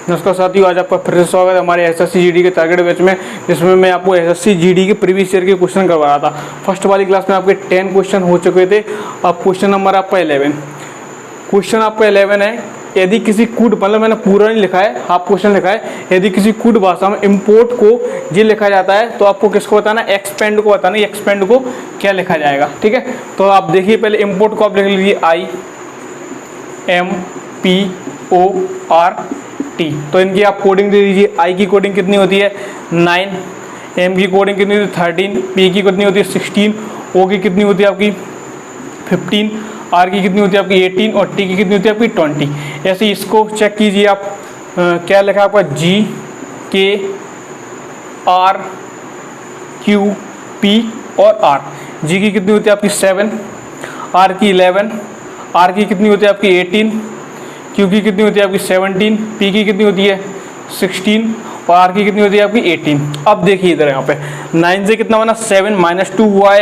नमस्कार साथियों, आज आपका फिर से स्वागत है हमारे एसएससी जीडी के टारगेट बैच में, जिसमें मैं आपको एसएससी जीडी के प्रीवियस ईयर के क्वेश्चन करवा रहा था। फर्स्ट वाली क्लास में आपके 10 क्वेश्चन हो चुके थे। अब क्वेश्चन नंबर आपका 11। क्वेश्चन आपका 11 है, यदि किसी कूट, मतलब मैंने पूरा नहीं लिखा है, हाफ क्वेश्चन लिखा है। यदि किसी कूट भाषा में इम्पोर्ट को जी लिखा जाता है तो आपको किसको बताना, एक्सपेंड को बताना। एक्सपेंड को क्या लिखा जाएगा, ठीक है। तो आप देखिए, पहले इम्पोर्ट को आप लिख लीजिए IMPORT। तो इनकी आप कोडिंग दे दीजिए। आई की कोडिंग कितनी होती है 9, एम की कोडिंग कितनी होती है 13, पी की कितनी होती है 16, ओ की कितनी होती है आपकी 15, आर की कितनी होती है आपकी 18 और टी की कितनी होती है आपकी 20। ऐसे इसको चेक कीजिए आप। क्या लिखा है आपका GKRQP और R। जी की कितनी होती है आपकी 7, आर की 11, आर की कितनी होती है आपकी 18, क्यू की कितनी होती है आपकी 17, पी की कितनी होती है 16 और आर की कितनी होती है आपकी 18। अब देखिए इधर यहाँ पे 9 से कितना बना 7, -2 हुआ है।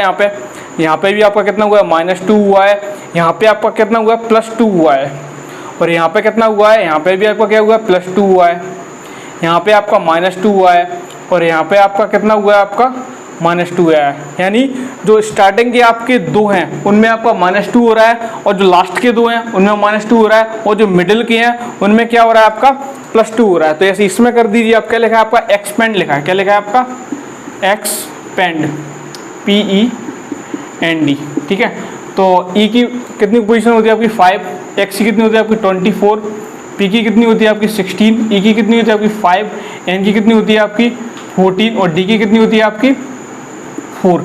यहाँ पे भी आपका कितना हुआ है -2 हुआ है। यहाँ पे आपका कितना हुआ है +2 हुआ है। और यहाँ पे कितना हुआ है, यहाँ पे भी आपका क्या हुआ है +2 हुआ है। यहाँ पे आपका -2 हुआ है और यहाँ पे आपका कितना हुआ है आपका -2 है। यानी जो स्टार्टिंग के आपके दो हैं उनमें आपका -2 हो रहा है और जो लास्ट के दो हैं उनमें -2 हो रहा है और जो मिडिल के हैं उनमें क्या हो रहा है आपका +2 हो रहा है। तो ऐसे इसमें कर दीजिए। आप क्या लिखा है आपका एक्सपेंड लिखा है। क्या लिखा है आपका एक्सपेंड, PEND, ठीक है। तो ई की कितनी पोजीशन होती है आपकी 5, एक्स की कितनी होती है आपकी 24, पी की कितनी होती है आपकी 16, ई की कितनी होती है आपकी 5, एन की कितनी होती है आपकी 14 और डी की कितनी होती है आपकी 4।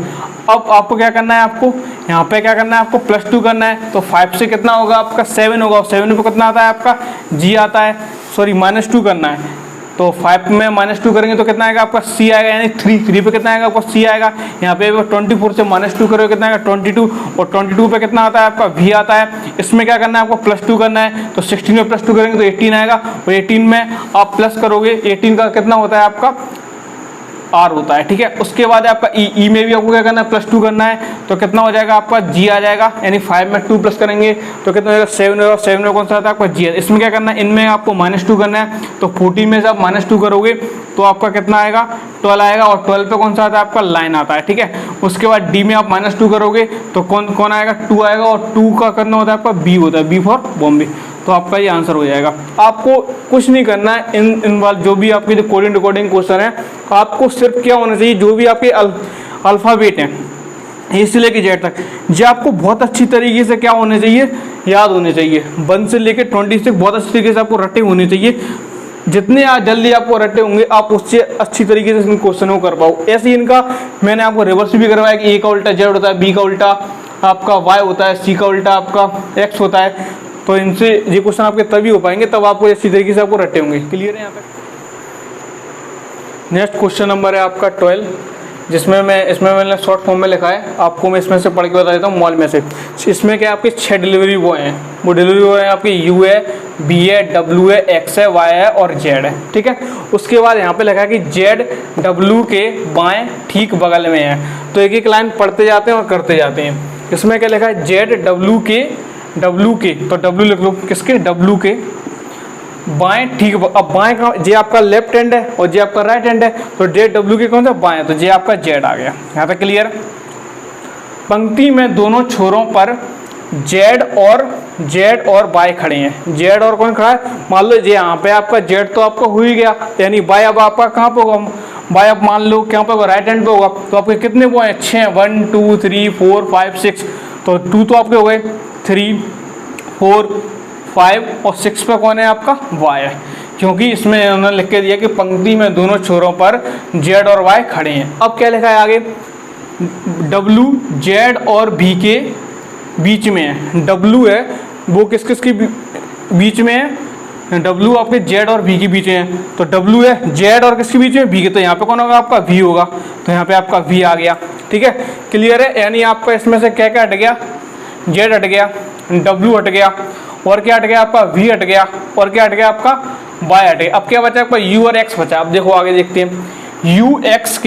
अब आपको क्या करना है, आपको यहाँ पे क्या करना है, आपको +2 करना है। तो 5 से कितना होगा आपका 7 होगा और 7 पे कितना आता है आपका जी आता है, सॉरी -2 करना है। तो 5 में -2 करेंगे तो कितना आएगा आपका सी आएगा, यानी 3 पे कितना आएगा आपका सी आएगा। यहाँ पे 24 से -2 करोगे कितना आएगा 22 और 22 पे कितना आता है आपका वी आता है। इसमें क्या करना है आपको +2 करना है। तो 16 में +2 करेंगे तो 18 आएगा और 18 में आप प्लस करोगे 18 का कितना होता है आपका R होता है, ठीक है। उसके बाद आपका ई में भी आपको क्या करना है +2 करना है। तो कितना हो जाएगा आपका जी आ जाएगा, यानी 5 में 2 प्लस करेंगे तो कितना हो जाएगा 7 होगा। 7 में कौन सा आता है आपका जी। इसमें क्या करना है, इनमें आपको -2 करना है। तो 14 में से आप -2 करोगे तो आपका कितना आएगा 12 आएगा और 12 पे कौन सा आता है आपका लाइन आता है, ठीक है। उसके बाद डी में आप -2 करोगे तो कौन आएगा 2 आएगा और 2 का करना होता है आपका बी होता है, बी फॉर बॉम्बे। तो आपका ये आंसर हो जाएगा। आपको कुछ नहीं करना है। इन वाले जो भी आपके जो कोडिंग रिकॉर्डिंग क्वेश्चन है, आपको सिर्फ क्या होना चाहिए, जो भी आपके अल्फ़ाबेट हैं ए से लेके जेड तक, जो आपको बहुत अच्छी तरीके से क्या होने चाहिए, याद होने चाहिए। 1 से लेके 20 तक बहुत अच्छी तरीके से आपको रटे होने चाहिए। जितने जल्दी आपको रटे होंगे आप उससे अच्छी तरीके से इन क्वेश्चन को कर पाओ। ऐसे ही इनका मैंने आपको रिवर्स भी करवाया कि ए का उल्टा जेड होता है, बी का उल्टा आपका वाई होता है, सी का उल्टा आपका एक्स होता है। तो इनसे ये क्वेश्चन आपके तभी हो पाएंगे तब आपको अच्छी तरीके से आपको रटे होंगे। क्लियर है यहाँ पे। नेक्स्ट क्वेश्चन नंबर है आपका 12, जिसमें मैंने शॉर्ट फॉर्म में लिखा है। आपको मैं इसमें से पढ़ के बता देता हूँ मॉल में से। इसमें क्या आपके 6 डिलीवरी बॉय हैं। वो डिलीवरी बॉय हैं आपके यू है, बी है, डब्ल्यू है, एक्स है, वाई है और जेड है, ठीक है। उसके बाद यहाँ पे लिखा है कि जेड डब्ल्यू के बाएँ ठीक बगल में है। तो एक एक लाइन पढ़ते जाते हैं और करते जाते हैं। इसमें क्या लिखा है जेड डब्ल्यू के, तो डब्ल्यू लिख लो, किसके डब्ल्यू के बाएं ठीक। अब बाएं का जे आपका लेफ्ट हैंड है और जे आपका राइट हैंड है। तो जे डब्ल्यू के कौन सा बाएं, तो जे आपका जेड आ गया। यहाँ तक क्लियर। पंक्ति में दोनों छोरों पर जेड और बाय खड़े हैं। जेड और कौन खड़ा है, मान लो जे यहाँ पे आपका जेड तो आपका हो ही गया, यानी बाय अब आपका कहाँ पे होगा, बाय अब मान लो क्या पे होगा, राइट हैंड पे होगा। तो आपके कितने बॉय हैं 6, 1 2 3 4 5 6। तो 2 तो आपके हो गए, 3 4 5 और 6 पे कौन है आपका वाई है, क्योंकि इसमें उन्होंने लिख के दिया कि पंक्ति में दोनों छोरों पर जेड और वाई खड़े हैं। अब क्या लिखा है आगे, डब्ल्यू जेड और बी के बीच में है। डब्ल्यू है वो किस के बीच में है, डब्ल्यू आपके जेड और बी के बीच में है। तो डब्ल्यू है जेड और किसके बीच में, बी के। तो यहाँ पे कौन होगा आपका वी होगा। तो यहाँ पे आपका वी आ गया, ठीक है। क्लियर है। यानी आपका इसमें से क्या क्या हट गया, जेड हट गया, डब्ल्यू हट गया और क्या हट गया आपका वी हट गया और क्या हट गया आपका वाई हट गया। अब क्या बचा आपका यू और एक्स बचा। अब देखो आगे देखते हैं। यू एक्स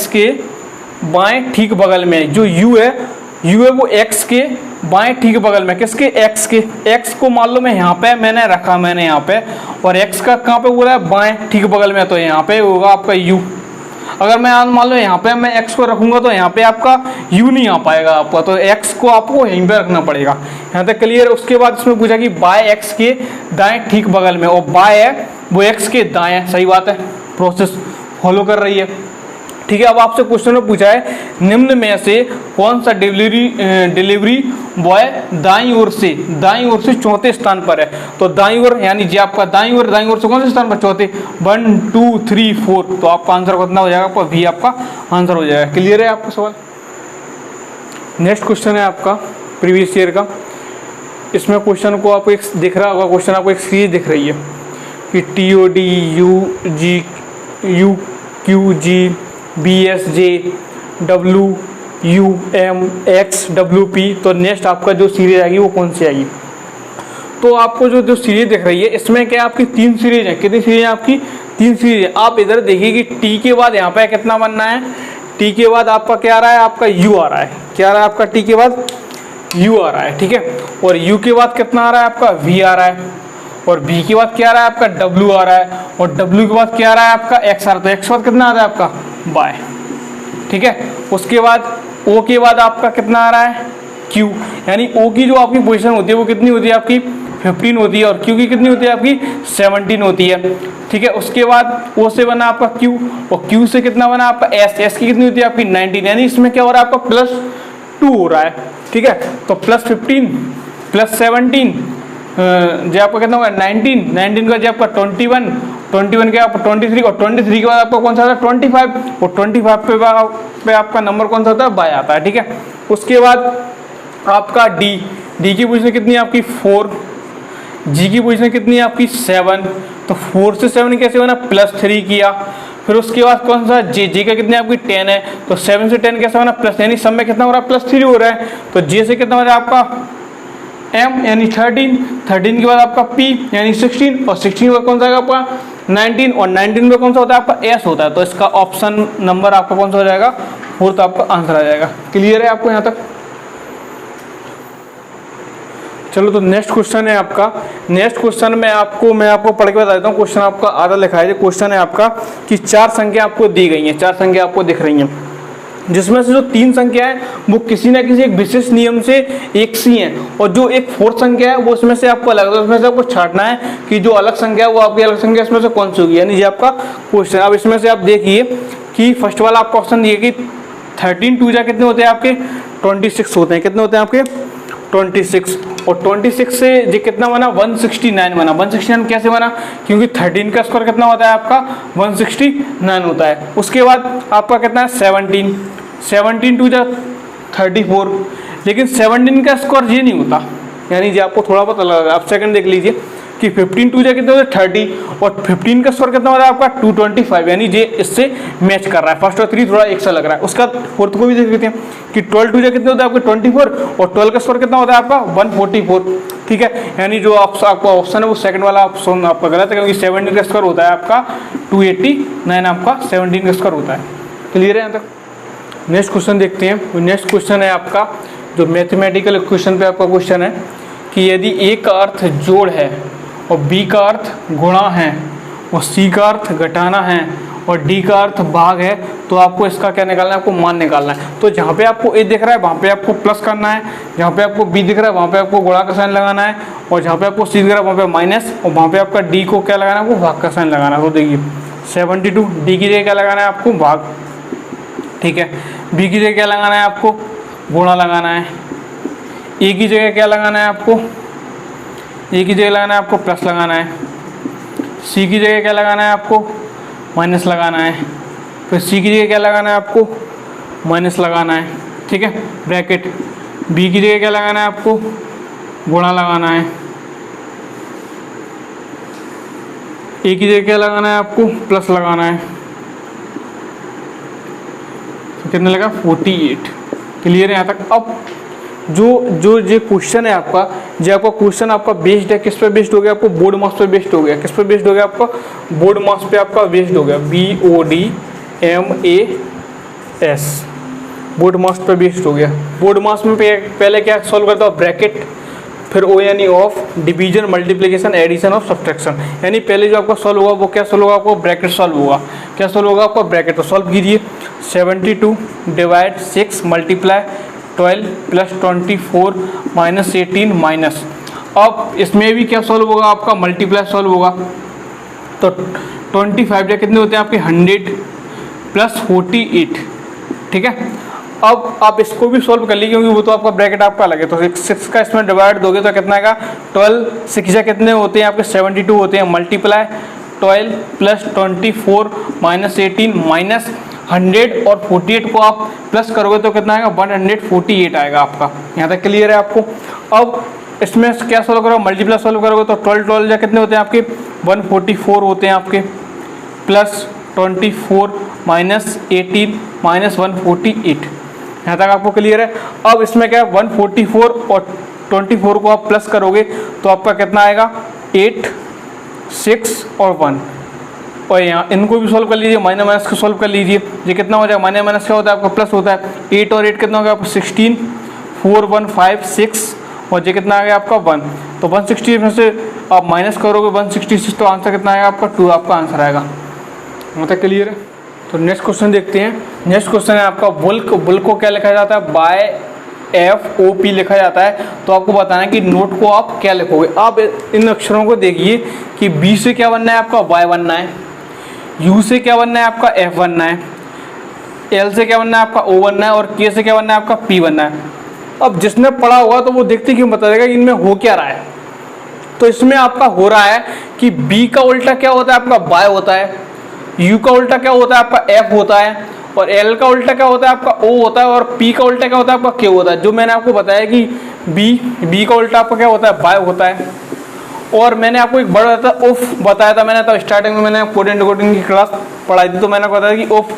के बाएं ठीक बगल में जो यू है वो एक्स के बाएं ठीक बगल में किसके, एक्स के। एक्स को मान लो मैं यहाँ पे मैंने रखा, मैंने यहाँ पे, और एक्स का कहाँ पे बोला है, बाएं ठीक बगल में, तो यहाँ पे होगा आपका यू। अगर मैं मान लो यहाँ पे मैं एक्स को रखूंगा तो यहाँ पे आपका यू नहीं आ पाएगा आपका, तो एक्स को आपको यहीं पे रखना पड़ेगा। यहाँ तक क्लियर है। उसके बाद इसमें पूछा कि बाय एक्स के दाएं ठीक बगल में, और बाय है वो एक्स के दाएं, सही बात है, प्रोसेस फॉलो कर रही है। ठीक है, अब आपसे क्वेश्चन में पूछा है निम्न में से कौन सा डिलीवरी बॉय दाईं ओर से चौथे स्थान पर है। तो दाईं ओर यानी जी आपका दाईं ओर से कौन से स्थान पर, चौथे, 1 2 3 4, तो आपका आंसर कितना हो जाएगा, आपका भी आपका आंसर हो जाएगा। क्लियर है आपका सवाल। नेक्स्ट क्वेश्चन है आपका प्रीवियस ईयर का। इसमें क्वेश्चन को आपको एक दिख रहा होगा, क्वेश्चन आपको एक सीरीज दिख रही है कि TOD UQG BSJ WUM XWP, तो नेक्स्ट आपका जो सीरीज आएगी वो कौन सी आएगी। तो आपको जो सीरीज दिख रही है इसमें क्या आपकी 3 सीरीज है। कितनी सीरीज है आपकी, 3 सीरीज है। आप इधर देखिए कि टी के बाद यहाँ पे कितना बनना है, टी के बाद आपका क्या आ रहा है, आपका यू आ रहा है। क्या आ रहा है आपका, टी के बाद यू आ रहा है, ठीक है। और यू के बाद कितना आ रहा है आपका, वी आ रहा है। और V के बाद क्या आ रहा है आपका, W आ रहा है। और W के बाद क्या आ रहा है आपका, X आ रहा है। तो X के बाद कितना आ रहा है आपका, बाय, ठीक है। उसके बाद O के बाद आपका कितना आ रहा है, Q, यानी O की जो आपकी पोजीशन होती है वो कितनी होती है आपकी 15 होती है, और Q की कितनी होती है आपकी 17 होती है, ठीक है। उसके बाद O से बना आपका Q, और Q से कितना बना आपका S, S की कितनी होती है आपकी 19, यानी इसमें क्या हो रहा है आपका +2 हो रहा है, ठीक है। तो +15 +17 जो आपका कितना होगा 19 का जो आपका 21 के आपका 23, और 23 के बाद आपका कौन सा आता है 25, और 25 पे आपका नंबर कौन सा होता है, बाय आता है, ठीक है। उसके बाद आपका डी की पोजीशन कितनी है आपकी 4, जी की पोजीशन कितनी है आपकी 7, तो 4 से 7 कैसे बना, +3 किया। फिर उसके बाद कौन सा जे का कितनी आपकी 10 है, तो 7 से 10 कैसे बना प्लस, यानी सब में कितना हो रहा है +3 हो रहा है। तो जे से कितना हो रहा है आपका M यानी 13 के बाद आपका P यानी 16, और 16 के बाद कौन सा आएगा आपका 19, और 19 में कौन सा होता है आपका S होता है। तो इसका ऑप्शन नंबर आपका कौन सा हो जाएगा, 4, तो आपका आंसर आ जाएगा। क्लियर है आपको यहाँ तक। चलो तो नेक्स्ट क्वेश्चन है आपका। नेक्स्ट क्वेश्चन में मैं आपको पढ़ के बता देता हूँ। क्वेश्चन आपका आधा लिखा है। क्वेश्चन है आपका कि 4 संख्या आपको दी गई हैं, 4 संख्या आपको दिख रही हैं, जिसमें से जो 3 संख्या है वो किसी ना किसी एक विशेष नियम से एक सी हैं, और जो एक 4th संख्या है वो उसमें से आपको अलग है, उसमें से आपको छांटना है कि जो अलग संख्या है वो आपकी अलग संख्या इसमें से कौन सी होगी, यानी ये आपका क्वेश्चन। अब इसमें से आप देखिए कि फर्स्ट वाला आपका ऑप्शन दिए कि 13 2 कितने होते हैं आपके 26 होते हैं। कितने होते हैं आपके 26, और 26 से जो कितना बना 169 बना। 169 कैसे बना, क्योंकि 13 का स्क्वायर कितना होता है आपका 169 होता है। उसके बाद आपका कितना है 17 2 34, लेकिन 17 का स्क्वायर ये नहीं होता, यानी ये आपको थोड़ा बहुत अलग है। आप सेकंड देख लीजिए कि 15 2 कितने होते हैं 30, और 15 का स्क्वायर कितना हो रहा है आपका 225, यानी ये इससे मैच कर रहा है। फर्स्ट और 3 थोड़ा एक सा लग रहा है। उसका 4th को भी देख लेते हैं कि 12 2 कितने होते हैं आपके 24, और 12 का स्क्वायर कितना होता है आपका 144, ठीक है। यानी जो आपका ऑप्शन है वो सेकंड वाला ऑप्शन आपका गलत है, क्योंकि 17 का स्क्वायर होता है आपका 289, आपका 17 का स्क्वायर होता है। क्लियर है यहाँ तक। नेक्स्ट क्वेश्चन देखते हैं। नेक्स्ट क्वेश्चन है आपका जो मैथमेटिकल क्वेश्चन पे आपका क्वेश्चन है कि यदि ए का अर्थ जोड़ है, और बी का अर्थ गुणा है, और सी का अर्थ घटाना है, और डी का अर्थ भाग है, तो आपको इसका क्या निकालना है, आपको मान निकालना है। तो जहाँ पे आपको ए दिख रहा है वहाँ पे आपको प्लस करना है, जहाँ पे आपको बी दिख रहा है वहाँ पे आपको गुणा का साइन लगाना है, और जहाँ पे आपको सी दिख रहा है वहाँ पे माइनस, और वहाँ पे आपका डी को क्या लगाना है, आपको भाग का साइन लगाना है। तो देखिए 72, डी की जगह क्या लगाना है आपको भाग, ठीक है। बी की जगह क्या लगाना है आपको गुणा लगाना है। ए की जगह क्या लगाना है आपको, ए की जगह लगाना है आपको प्लस लगाना है। सी की जगह क्या लगाना है आपको माइनस लगाना है। फिर सी की जगह क्या लगाना है आपको माइनस लगाना है, ठीक है, ब्रैकेट। बी की जगह क्या लगाना है आपको गुणा लगाना है। ए की जगह क्या लगाना है आपको प्लस लगाना है। तो कितने लगा 48। क्लियर है यहाँ तक। अब जो ये क्वेश्चन है आपका, जो आपका क्वेश्चन आपका बेस्ड है किस पे बेस्ड हो गया, आपको बोर्ड मार्क्स पे बेस्ड हो गया। किस पे बेस्ड हो गया आपका बोर्ड मार्क्स पे आपका बेस्ड हो गया, BORDMAS। बोर्ड मास पे बेस्ड हो गया। बोर्ड मास में पहले क्या सॉल्व करता हूँ, ब्रैकेट, फिर ओ यानी ऑफ, डिवीजन, मल्टीप्लिकेशन, एडिशन और सब्सट्रैक्शन। यानी पहले जो आपका सॉल्व होगा वो क्या सॉल्व होगा, आपको ब्रैकेट सॉल्व होगा। क्या सॉल्व होगा आपको, ब्रैकेट। तो सॉल्व कीजिए, 72 divide 6 multiply 12 plus 24 minus 18 minus. अब इसमें भी क्या सॉल्व होगा आपका, मल्टीप्लाई सॉल्व होगा। तो 25 या कितने होते हैं आपके 100 प्लस 48, ठीक है। अब आप इसको भी सॉल्व कर लीजिए क्योंकि वो तो आपका ब्रैकेट आपका अलग है। तो 6 का इसमें डिवाइड दोगे तो कितना आएगा, 12, 6 कितने होते हैं आपके 72 होते हैं, मल्टीप्लाई 12 प्लस 24 माइनस 18 माइनस 100 और 48 को आप प्लस करोगे तो कितना आएगा, 148 आएगा आपका। यहाँ तक क्लियर है आपको। अब इसमें क्या सॉल्व करोगे, मल्टीप्लाई सॉल्व करोगे तो 12 या कितने होते हैं आपके 144 होते हैं आपके, प्लस 24 माइनस 18 माइनस 148। यहाँ तक आपको क्लियर है। अब इसमें क्या है, 144 और 24 को आप प्लस करोगे तो आपका कितना आएगा, 8, 6 और 1। और यहाँ इनको भी सॉल्व कर लीजिए, माइनस माइनस को सॉल्व कर लीजिए। ये कितना हो जाएगा, माइनस माइनस क्या होता है आपका प्लस होता है। 8 और 8 कितना हो गया आपको 16, 4, 1, 5, 6 और ये कितना आ गया आपका 1। तो 160 में से आप माइनस करोगे 166 तो आंसर कितना आएगा आपका 2 आपका आंसर आएगा। मतलब क्लियर है। तो नेक्स्ट क्वेश्चन देखते हैं। नेक्स्ट क्वेश्चन है आपका बुल्क। बुल्क को क्या लिखा जाता है, बाय FOP लिखा जाता है। तो आपको बताना है कि नोट को आप क्या लिखोगे। आप इन अक्षरों को देखिए कि B से क्या बनना है आपका Y बनना है, U से क्या बनना है आपका F बनना है, L से क्या बनना है आपका O बनना है और K से क्या बनना है आपका P बनना है। अब जिसने पढ़ा होगा तो वो देखते क्यों बता देगा कि इनमें हो क्या रहा है। तो इसमें आपका हो रहा है कि B का उल्टा क्या होता है आपका Y होता है, U का उल्टा क्या होता है आपका F होता है और L का उल्टा क्या होता है आपका O होता है और P का उल्टा क्या होता है आपका Q होता है। जो मैंने आपको बताया कि B का उल्टा आपका क्या होता है, Y होता है। और मैंने आपको एक बड़ा था उफ बताया था मैंने, तो स्टार्टिंग में मैंने कोडिंग डिकोडिंग की क्लास पढ़ाई थी तो मैंने बताया कि उफ,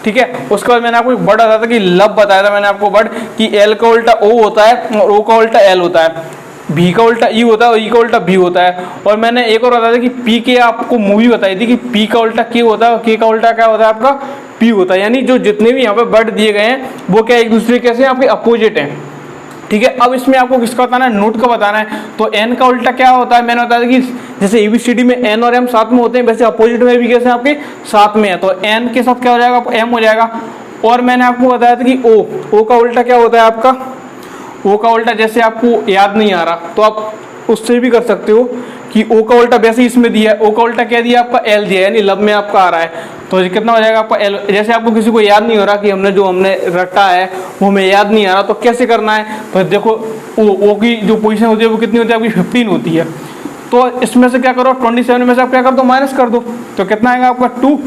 ठीक है। उसके बाद मैंने आपको एक वर्ड बताया था कि लब बताया था मैंने आपको वर्ड कि L का उल्टा O होता है और O का उल्टा L होता है, B का उल्टा E होता है और E का उल्टा B होता है। और मैंने एक और बताया था कि P के आपको मूवी बताई थी कि P का उल्टा K होता है और K का उल्टा क्या होता है आपका P होता है। यानी जो जितने भी यहाँ पे वर्ड दिए गए हैं वो क्या एक दूसरे कैसे आपके अपोजिट हैं, ठीक है। अब इसमें आपको किसका बताना है, नोट का बताना है। तो N का उल्टा क्या होता है, मैंने बताया कि जैसे ABCD में N और M साथ में होते हैं वैसे अपोजिट में भी कैसे आपके साथ में है। तो N के साथ क्या हो जाएगा, M हो जाएगा। और मैंने आपको बताया था कि O का उल्टा क्या होता है आपका, O का उल्टा जैसे आपको याद नहीं आ रहा तो आप उससे भी कर सकते हो कि O का उल्टा वैसे इसमें दिया है, O का उल्टा क्या दिया आपका L दिया है, यानी लब में आपका आ रहा है। तो कितना हो जाएगा आपका L। जैसे आपको किसी को याद नहीं हो रहा कि हमने रटा है वो हमें याद नहीं आ रहा तो कैसे करना है, तो देखो O की जो पोजीशन होती है वो कितनी होती है आपकी 15 होती है। तो इसमें से क्या करो 27 में से आप क्या कर दो माइनस कर दो तो कितना आएगा आपका 2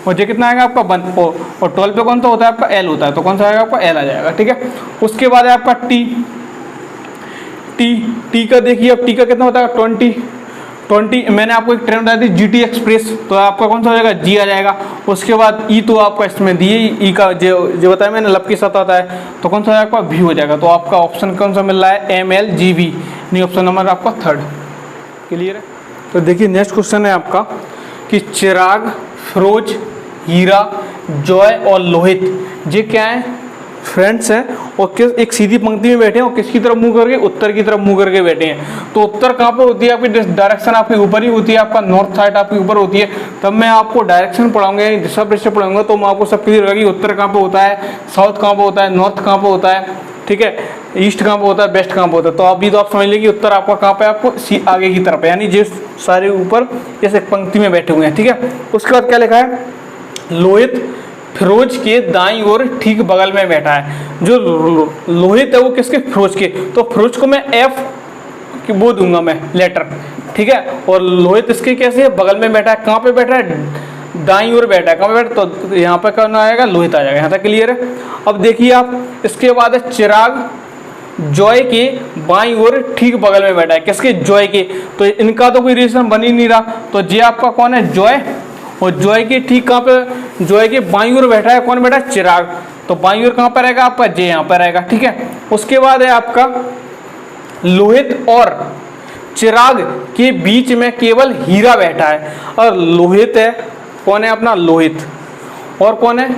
और ये कितना आएगा आपका 1 और 12 पे कौन सा होता है आपका L होता है तो कौन सा आएगा आपका L आ जाएगा, ठीक है। उसके बाद है आपका T का देखिए, अब T का कितना होता है 20। मैंने आपको एक ट्रेन बताई थी GT एक्सप्रेस तो आपका कौन सा हो जाएगा G आ जाएगा। उसके बाद E तो आपका इसमें दिए E का जो बताया मैंने लब के साथ आता है तो कौन सा आपका V हो जाएगा। तो आपका ऑप्शन कौन सा मिल रहा है MLGV, नहीं ऑप्शन नंबर आपका 3rd। क्लियर है। तो देखिए नेक्स्ट क्वेश्चन है आपका कि चिराग, फिरोज, हीरा, जॉय और लोहित ये क्या है, फ्रेंड्स हैं और किस एक सीधी पंक्ति में बैठे हैं और किसकी तरफ मुंह करके, उत्तर की तरफ मुंह करके बैठे हैं। तो उत्तर कहाँ पर होती है आपकी, डायरेक्शन आपके ऊपर ही होती है, आपका नॉर्थ साइड आपके ऊपर होती है। तब मैं आपको डायरेक्शन पढ़ाऊंगा यानी दिशा दृश्य पढ़ाऊंगा तो मैं आपको सब क्लियर होगा कि उत्तर कहाँ पर होता है, साउथ कहाँ पर होता है, नॉर्थ कहाँ पर होता है, ठीक है, ईस्ट कहाँ पर होता है, वेस्ट कहाँ पर होता है। तो अभी तो आप समझ लीजिए कि उत्तर आपका कहाँ पे आपको आगे की तरफ है, यानी जिस सारे ऊपर जैसे पंक्ति में बैठे हुए हैं, ठीक है। उसके बाद क्या लिखा है, लोहित फिरोज के दाईं ओर ठीक बगल में बैठा है। जो लोहित है वो किसके, फिरोज के। तो फिरोज को मैं F की वो दूंगा मैं लेटर, ठीक है। और लोहित इसके कैसे बगल में बैठा है, कहाँ पे बैठा है, दाईं ओर बैठा है, कहाँ पे बैठा तो यहाँ पे कौन आएगा, लोहित आ जाएगा। यहाँ तक क्लियर है। अब देखिए आप इसके बाद है चिराग जॉय के बाईं ओर ठीक बगल में बैठा है, किसके, जॉय के। तो इनका तो कोई रिलेशन बन ही नहीं रहा। तो जे आपका कौन है, जॉय, और जॉय के ठीक कहाँ पे, जॉय के बाईं ओर बैठा है कौन बैठा है, चिराग। तो बाईं ओर कहाँ पर रहेगा आपका, जे यहाँ पर रहेगा, ठीक है। उसके बाद है आपका लोहित और चिराग के बीच में केवल हीरा बैठा है। और लोहित है कौन है अपना, लोहित, और कौन है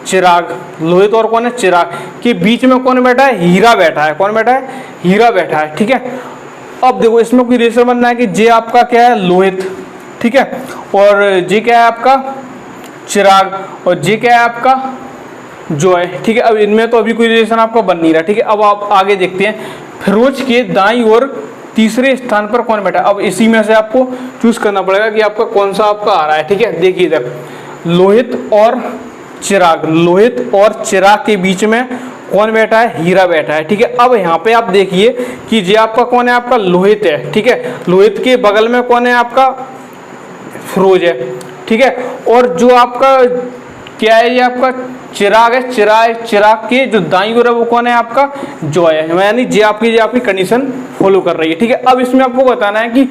चिराग, लोहित और कौन है, चिराग के बीच में कौन बैठा है, हीरा बैठा है। कौन बैठा है, हीरा बैठा है। ठीक है, अब देखो इसमें कोई रिलेशन बनना है कि जे आपका क्या है, लोहित, ठीक है, और जे क्या है आपका, चिराग, और जे क्या है आपका, जॉय। ठीक है, अब इनमें तो अभी कोई रिलेशन आपका बन नहीं रहा। ठीक है, अब आप आगे देखते हैं, फिरोज के दाईं ओर तीसरे स्थान पर कौन बैठा है। अब इसी में से आपको चूज करना पड़ेगा कि आपका कौन सा आपका आ रहा है। ठीक है, देखिए इधर लोहित और चिराग, लोहित और चिराग के बीच में कौन बैठा है, हीरा बैठा है। ठीक है, अब यहाँ पे आप देखिए कि ये आपका कौन है, आपका लोहित है। ठीक है, लोहित के बगल में कौन है, आपका फिरोज है। ठीक है, और जो आपका क्या है, ये आपका चिराग है। चिराग के जो दाईं ओर है वो कौन है, आपका जॉय है। यानी जे आपकी कंडीशन फॉलो कर रही है। ठीक है, अब इसमें आपको बताना है कि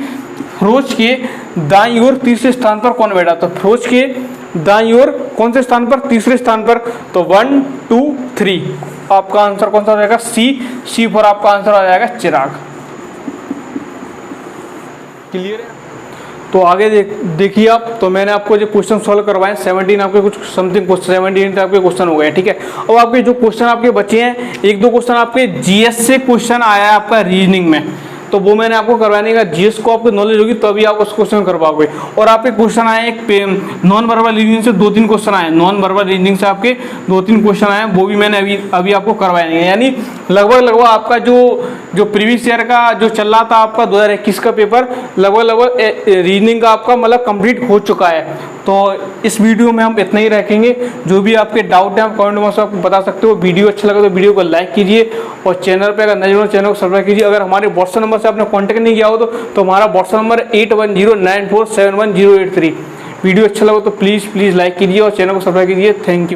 फिरोज के दाईं ओर तीसरे स्थान पर कौन बैठा, तो फिरोज के दाईं ओर कौन से स्थान पर, तीसरे स्थान पर, तो 1 2 3 आपका आंसर कौन सा हो जाएगा, सी फॉर आपका आंसर आ जाएगा चिराग। क्लियर है। तो आगे देखिए आप, तो मैंने आपको जो क्वेश्चन सॉल्व करवाए 17 आपके कुछ समथिंग क्वेश्चन, 17 आपके क्वेश्चन हो गए। ठीक है, अब आपके जो क्वेश्चन आपके बचे हैं, एक दो क्वेश्चन आपके जीएस से क्वेश्चन आया है आपका रीजनिंग में, तो वो मैंने आपको करवाने का, जीएस को आपको नॉलेज होगी तभी आप उस क्वेश्चन कर पाओगे। और आपके क्वेश्चन आए एक नॉन वर्बल रीजनिंग से 2-3 क्वेश्चन आए, नॉन वर्बल रीजनिंग से आपके 2-3 क्वेश्चन आए, वो भी मैंने अभी आपको करवाए नहीं है। यानी लगभग आपका जो प्रीवियस ईयर का जो चल रहा था आपका 2021 का पेपर, लगभग रीजनिंग का आपका मतलब कंप्लीट हो चुका है। तो इस वीडियो में हम इतना ही रखेंगे। जो भी आपके डाउट है आप कमेंट बॉक्स में आपको बता सकते हो। वीडियो अच्छा लगा तो वीडियो को लाइक कीजिए, और चैनल पे अगर नए हो चैनल को सब्सक्राइब कीजिए। अगर हमारे व्हाट्सएप नंबर से आपने कांटेक्ट नहीं किया हो तो हमारा व्हाट्सएप नंबर 8109471083। वीडियो अच्छा लगा तो प्लीज़ लाइक कीजिए और चैनल को सब्सक्राइब कीजिए। Thank you.